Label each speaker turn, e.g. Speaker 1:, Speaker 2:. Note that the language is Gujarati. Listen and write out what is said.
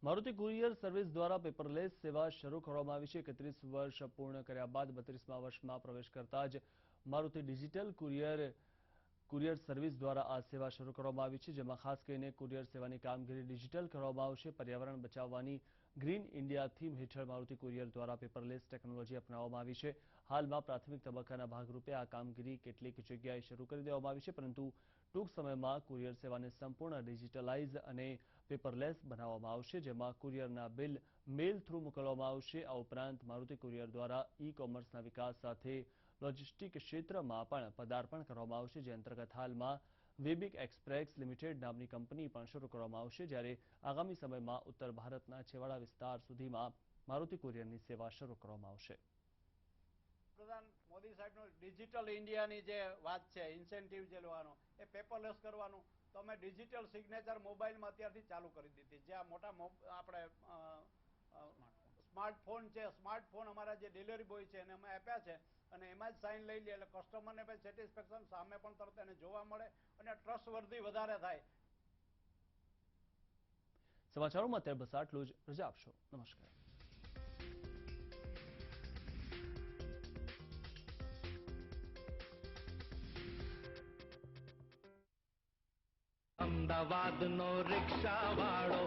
Speaker 1: મારુતિ કુરિયર સર્વિસ દ્વારા પેપરલેસ સેવા શરૂ કરવામાં આવી છે। 31 વર્ષ પૂર્ણ કર્યા બાદ 32મા વર્ષમાં પ્રવેશ કરતા જ મારુતિ ડિજિટલ કુરિયર સર્વિસ દ્વારા આ સેવા શરૂ કરવામાં આવી છે, જેમાં ખાસ કરીને કુરિયર સેવાની કામગીરી ડિજિટલ કરવામાં આવશે। પર્યાવરણ બચાવવાની ગ્રીન ઇન્ડિયા થીમ હેઠળ મારુતિ કુરિયર દ્વારા પેપરલેસ ટેકનોલોજી અપનાવવામાં આવી છે। હાલમાં પ્રાથમિક તબક્કાના ભાગરૂપે આ કામગીરી કેટલીક જગ્યાએ શરૂ કરી દેવામાં આવી છે, પરંતુ ટૂંક સમયમાં કુરિયર સેવાને સંપૂર્ણ ડિજિટલાઇઝ અને પેપરલેસ બનાવવામાં આવશે, જેમાં કુરિયરના બિલ મેલ થ્રુ મોકલવામાં આવશે। આ ઉપરાંત મારુતિ કુરિયર દ્વારા ઈ-કોમર્સના વિકાસ સાથે લોજિસ્ટિક ક્ષેત્રમાં પણ પદાર્પણ કરવામાં આવશે, જે અંતર્ગત હાલમાં વેબિક એક્સપ્રેસ લિમિટેડ નામની કંપની પણ શરૂ કરવામાં આવશે, જ્યારે આગામી સમયમાં ઉત્તર ભારતના છેવાડા વિસ્તાર સુધીમાં મારુતિ કુરિયરની સેવા શરૂ કરવામાં આવશે।
Speaker 2: પ્રધાન મોદી સાહેબનો ડિજિટલ ઇન્ડિયાની જે વાત છે, ઇન્સેન્ટિવ જે લેવાનો એ પેપરલેસ કરવાનું, તો અમે ડિજિટલ સિગ્નેચર મોબાઈલમાં અત્યારથી ચાલુ કરી દીધી। જે આ મોટા આપણે સ્માર્ટફોન છે, સ્માર્ટફોન અમારા જે ડિલિવરી બોય છે એને અમે આપ્યા છે અને એમાં જ સાઇન લઈ લે, એટલે કસ્ટમરને પણ સેટિસ્ફેક્શન સામે પણ તરત એને જોવા મળે અને ટ્રસ્ટવર્ધી વધારે થાય।
Speaker 1: સમાચારોમાં અત્યારે બસ આટલું જ। રજા આપશો। નમસ્કાર।
Speaker 3: અમદાવાદનો રિક્ષાવાળો